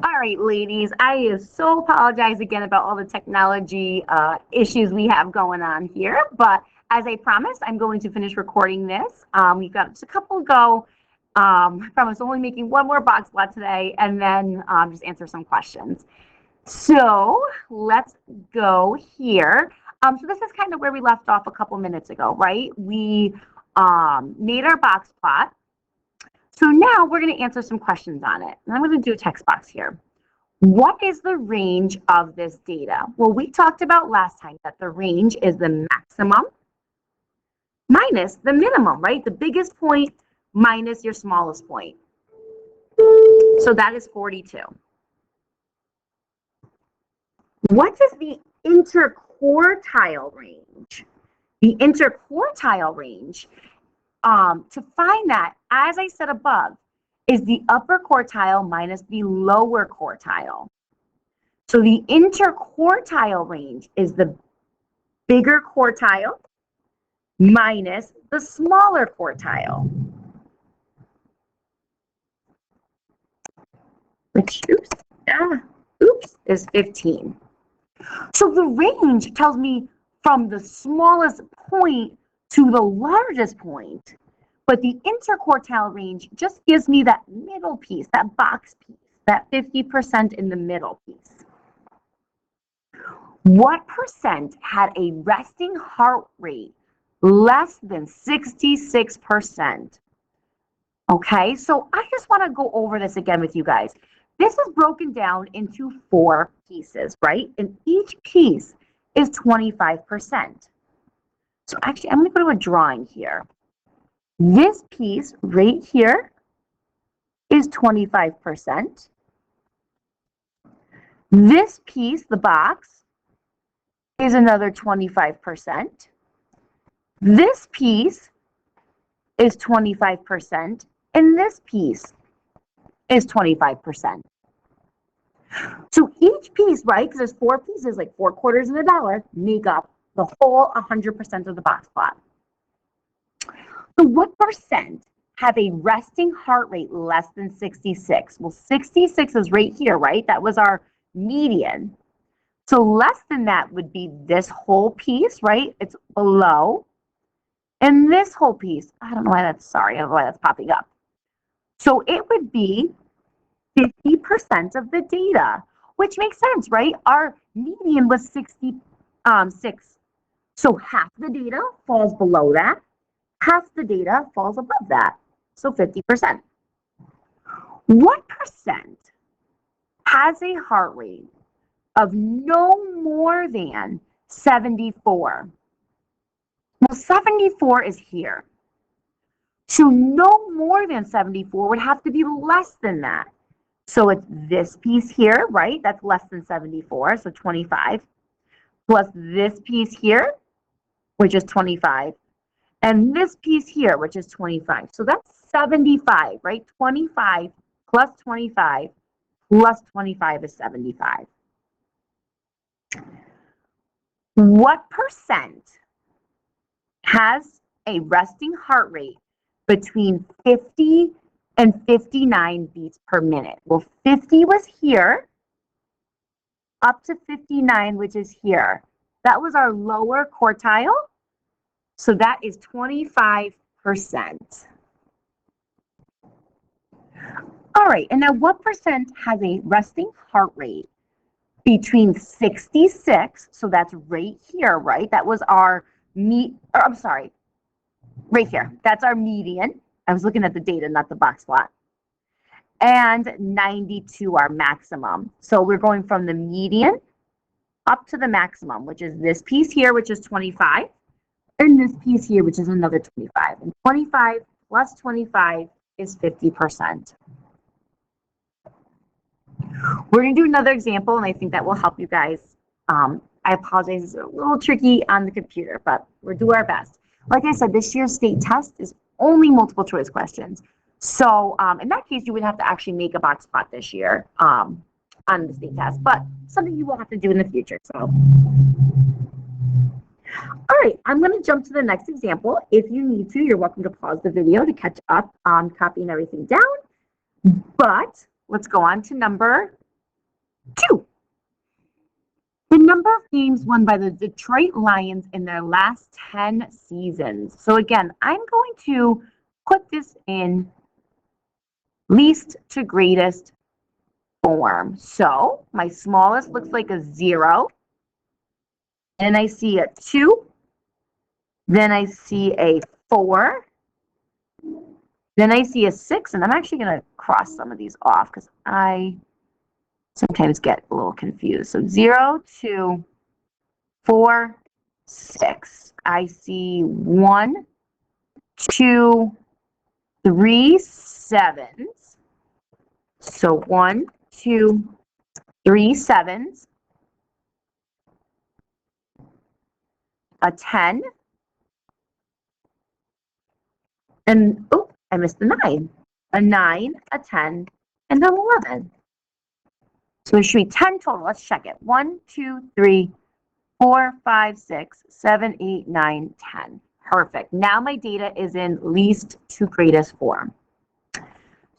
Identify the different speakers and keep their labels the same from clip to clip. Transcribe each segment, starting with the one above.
Speaker 1: All right, ladies, I so apologize again about all the technology issues we have going on here. But as I promised, I'm going to finish recording this. We've got just a couple to go. I promise only making one more box plot today and then just answer some questions. So let's go here. So this is kind of where we left off a couple minutes ago, right? We made our box plot. So now we're going to answer some questions on it. And I'm going to do a text box here. What is the range of this data? Well, we talked about last time that the range is the maximum minus the minimum, right? The biggest point minus your smallest point. So that is 42. What is the interquartile range? The interquartile range, to find that, as I said above, is the upper quartile minus the lower quartile. So the interquartile range is the bigger quartile minus the smaller quartile, which is 15. So the range tells me from the smallest point to the largest point, but the interquartile range just gives me that middle piece, that box piece, that 50% in the middle piece. What percent had a resting heart rate less than 66%? Okay, so I just want to go over this again with you guys. This is broken down into 4 pieces, right? And each piece is 25%. So actually, I'm going to go to a drawing here. This piece right here is 25%. This piece, the box, is another 25%. This piece is 25%, and this piece is 25%. So each piece, right, because there's 4 pieces, like 4 quarters of a dollar, make up the whole 100% of the box plot. So what percent have a resting heart rate less than 66? Well, 66 is right here, right? That was our median. So less than that would be this whole piece, right? It's below. And this whole piece, I don't know why that's, sorry, I don't know why that's popping up. So it would be 50% of the data, which makes sense, right? Our median was 66. So half the data falls below that, half the data falls above that, so 50%. What percent has a heart rate of no more than 74? Well, 74 is here. So no more than 74 would have to be less than that. So it's this piece here, right? That's less than 74, so 25, plus this piece here, which is 25, and this piece here, which is 25. So that's 75, right? 25 plus 25 plus 25 is 75. What percent has a resting heart rate between 50 and 59 beats per minute? Well, 50 was here, up to 59, which is here. That was our lower quartile, so that is 25%. All right, and now what percent has a resting heart rate between 66, so that's right here, right? That was our right here. That's our median. I was looking at the data, not the box plot. And 92, our maximum. So we're going from the median up to the maximum, which is this piece here, which is 25, and this piece here, which is another 25. And 25 plus 25 is 50%. We're going to do another example, and I think that will help you guys. I apologize, it's a little tricky on the computer, but we'll do our best. Like I said, this year's state test is only multiple choice questions. So in that case, you would have to actually make a box plot this year on the state test, but something you will have to do in the future. So, all right, I'm going to jump to the next example. If you need to, you're welcome to pause the video to catch up on copying everything down. But let's go on to number 2. The number of games won by the Detroit Lions in their last 10 seasons. So again, I'm going to put this in least to greatest form. So my smallest looks like a 0. And I see a 2. Then I see a 4. Then I see a 6. And I'm actually going to cross some of these off because I sometimes get a little confused. So 0, 2, 4, 6. I see 1, 2, 3 sevens. So 1, 2, 3 sevens. A 10. And, oh, I missed the 9. A 9, a 10, and an 11. So it should be 10 total. Let's check it. 1, 2, 3, 4, 5, 6, 7, 8, 9, 10. Perfect. Now my data is in least to greatest form.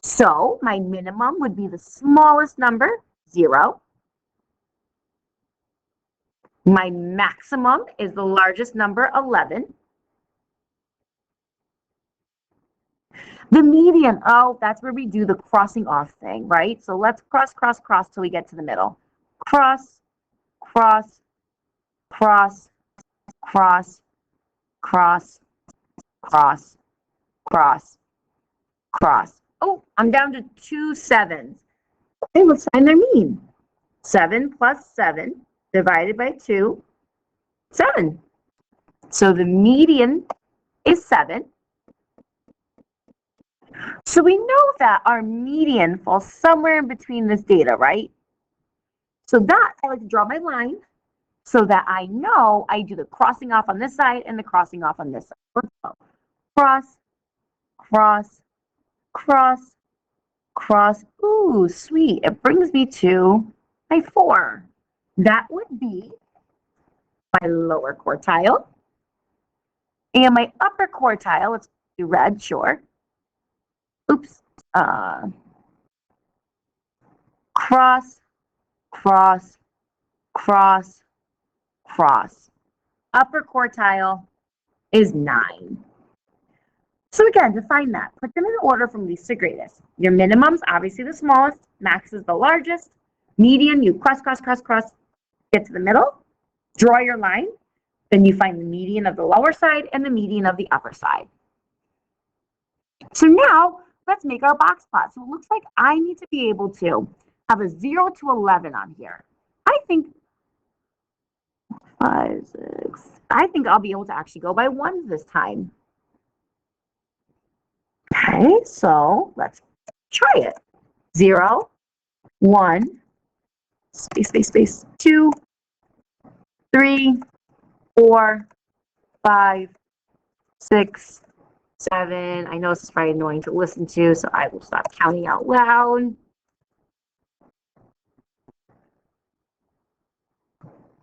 Speaker 1: So my minimum would be the smallest number, 0. My maximum is the largest number, 11. The median, oh, that's where we do the crossing off thing, right? So let's cross, cross, cross till we get to the middle. Cross, cross, cross, cross, cross, cross, cross, cross. Oh, I'm down to 2 sevens. Hey, what sign I mean? 7 plus 7 divided by 2, 7. So the median is 7. So we know that our median falls somewhere in between this data, right? So that, I like to draw my line so that I know I do the crossing off on this side and the crossing off on this side. Let's go. Cross, cross, cross, cross. Ooh, sweet. It brings me to my 4. That would be my lower quartile. And my upper quartile, let's do red, sure. Oops. Cross, cross, cross, cross. Upper quartile is 9. So again, to find that, put them in order from least to greatest. Your minimum's obviously the smallest, max is the largest, median, you cross, cross, cross, cross, get to the middle, draw your line, then you find the median of the lower side and the median of the upper side. So now, let's make our box plot. So it looks like I need to be able to have a 0 to 11 on here. I think 5, 6. I think I'll be able to actually go by 1s this time. Okay, so let's try it. 0, 1, space, space, space, 2, 3, 4, 5, 6, 7. I know this is probably annoying to listen to, so I will stop counting out loud.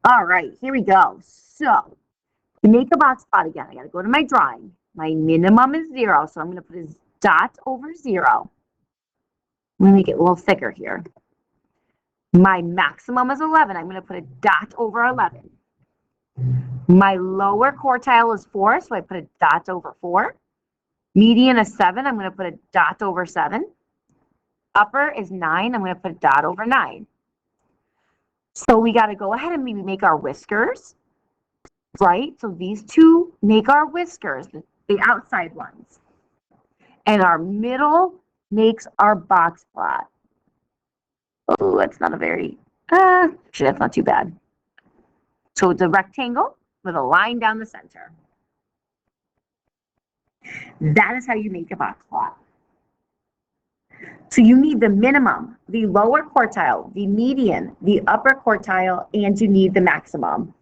Speaker 1: All right, here we go. So to make a box plot again, I got to go to my drawing. My minimum is 0, so I'm going to put a dot over 0. I'm going to make it a little thicker here. My maximum is 11. I'm going to put a dot over 11. My lower quartile is 4, so I put a dot over 4. Median is 7. I'm going to put a dot over 7. Upper is 9. I'm going to put a dot over 9. So we got to go ahead and maybe make our whiskers, right? So these two make our whiskers, the outside ones. And our middle makes our box plot. Oh, that's not a very, actually that's not too bad. So it's a rectangle with a line down the center. That is how you make a box plot. So you need the minimum, the lower quartile, the median, the upper quartile, and you need the maximum.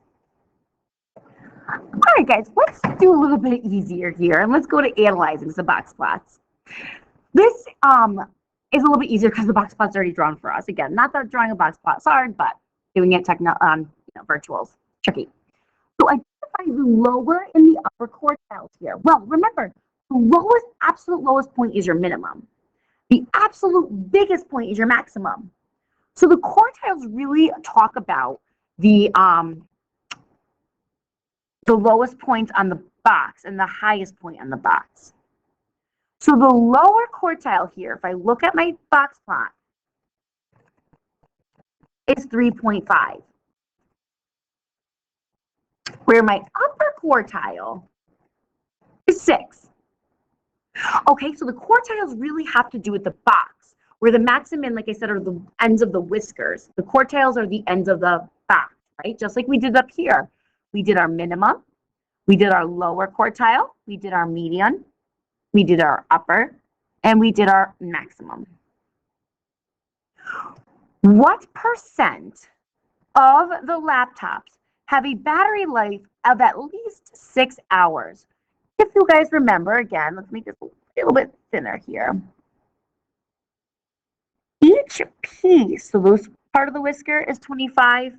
Speaker 1: All right, guys, let's do a little bit easier here, and let's go to analyzing some box plots. This is a little bit easier because the box plot's already drawn for us. Again, not that drawing a box plot's hard, but doing it virtual's tricky. So identify the lower and the upper quartiles here. Well, remember, the absolute lowest point is your minimum. The absolute biggest point is your maximum. So the quartiles really talk about the lowest point on the box and the highest point on the box. So the lower quartile here, if I look at my box plot, is 3.5. Where my upper quartile is 6. Okay, so the quartiles really have to do with the box, where the max and min, like I said, are the ends of the whiskers. The quartiles are the ends of the box, right? Just like we did up here. We did our minimum, we did our lower quartile, we did our median, we did our upper, and we did our maximum. What percent of the laptops have a battery life of at least 6 hours? If you guys remember, again, let's make this a little bit thinner here. Each piece, so this part of the whisker is 25.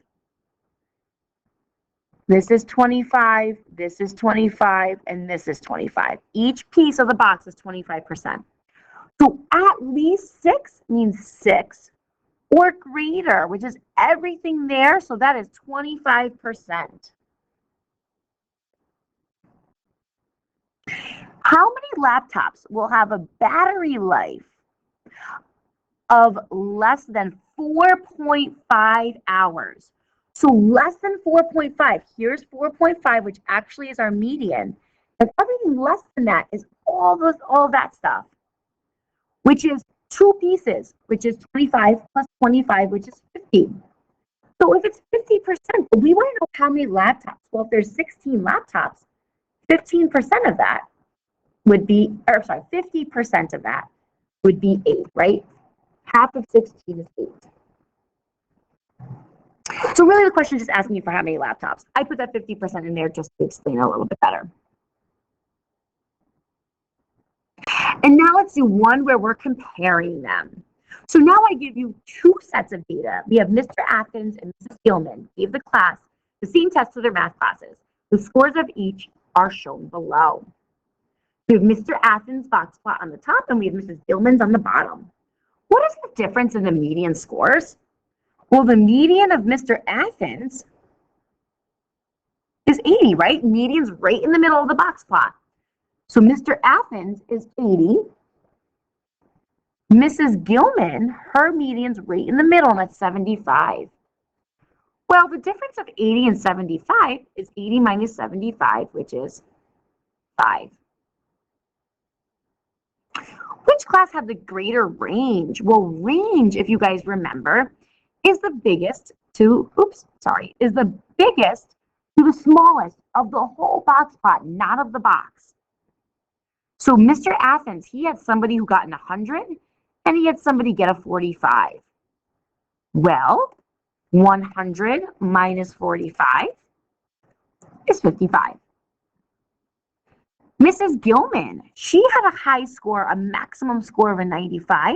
Speaker 1: This is 25, this is 25, and this is 25. Each piece of the box is 25%. So at least 6 means 6 or greater, which is everything there. So that is 25%. How many laptops will have a battery life of less than 4.5 hours? So less than 4.5. Here's 4.5, which actually is our median. And everything less than that is all that stuff, which is 2 pieces, which is 25 plus 25, which is 50. So if it's 50%, we want to know how many laptops. Well, if there's 16 laptops, 15% of that would be, or sorry, 50% of that would be 8, right? Half of 16 is 8. So really the question is just asking you for how many laptops. I put that 50% in there just to explain it a little bit better. And now let's do one where we're comparing them. So now I give you 2 sets of data. We have Mr. Athens and Mrs. Gilman gave the class the same test for their math classes. The scores of each are shown below. We have Mr. Athens' box plot on the top and we have Mrs. Gilman's on the bottom. What is the difference in the median scores? Well, the median of Mr. Athens is 80, right? Median's right in the middle of the box plot. So Mr. Athens is 80. Mrs. Gilman, her median's right in the middle, and that's 75. Well, the difference of 80 and 75 is 80 minus 75, which is 5. Which class had the greater range? Well, range, if you guys remember, is the biggest to, is the biggest to the smallest of the whole box plot, not of the box. So Mr. Athens, he had somebody who got an 100 and he had somebody get a 45. Well, 100 minus 45 is 55. Mrs. Gilman, she had a high score, a maximum score of a 95.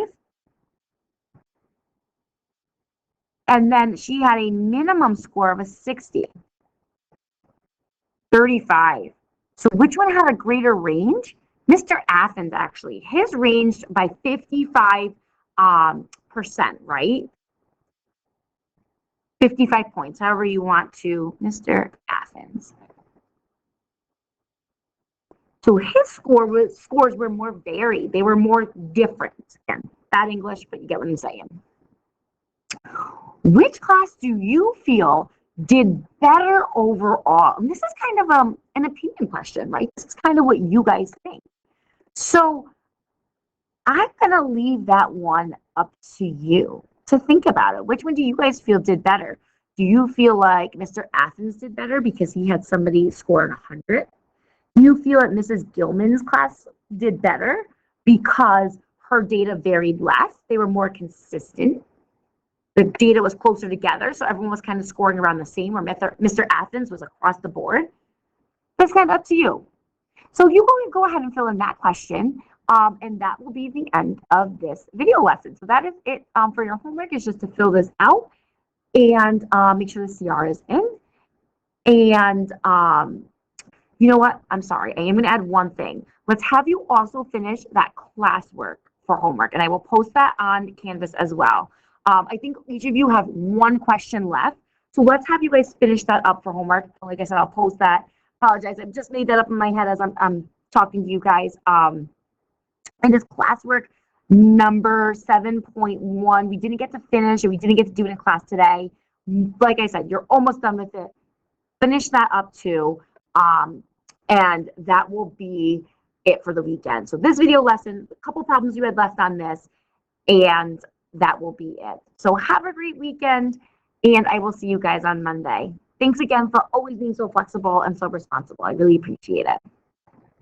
Speaker 1: And then she had a minimum score of a 60. 35. So which one had a greater range? Mr. Athens, actually, his ranged by 55%, right? 55 points, however you want to, Mr. Athens. So his scores were more varied. They were more different. Again, bad English, but you get what I'm saying. Which class do you feel did better overall? And this is kind of an opinion question, right? This is kind of what you guys think. So I'm going to leave that one up to you to think about it. Which one do you guys feel did better? Do you feel like Mr. Athens did better because he had somebody score an 100? Do you feel that Mrs. Gilman's class did better because her data varied less? They were more consistent. The data was closer together, so everyone was kind of scoring around the same, or Mr. Athens was across the board. That's kind of up to you. So you go ahead and fill in that question, and that will be the end of this video lesson. So that is it for your homework, is just to fill this out and make sure the CR is in. And you know what? I'm sorry. I am going to add one thing. Let's have you also finish that classwork for homework, and I will post that on Canvas as well. I think each of you have one question left. So let's have you guys finish that up for homework. Like I said, I'll post that. Apologize, I've just made that up in my head as I'm talking to you guys. And this classwork number 7.1, we didn't get to finish, or we didn't get to do it in class today. Like I said, you're almost done with it. Finish that up too. And that will be it for the weekend. So this video lesson, a couple problems you had left on this, and that will be it. So have a great weekend, and I will see you guys on Monday. Thanks again for always being so flexible and so responsible. I really appreciate it.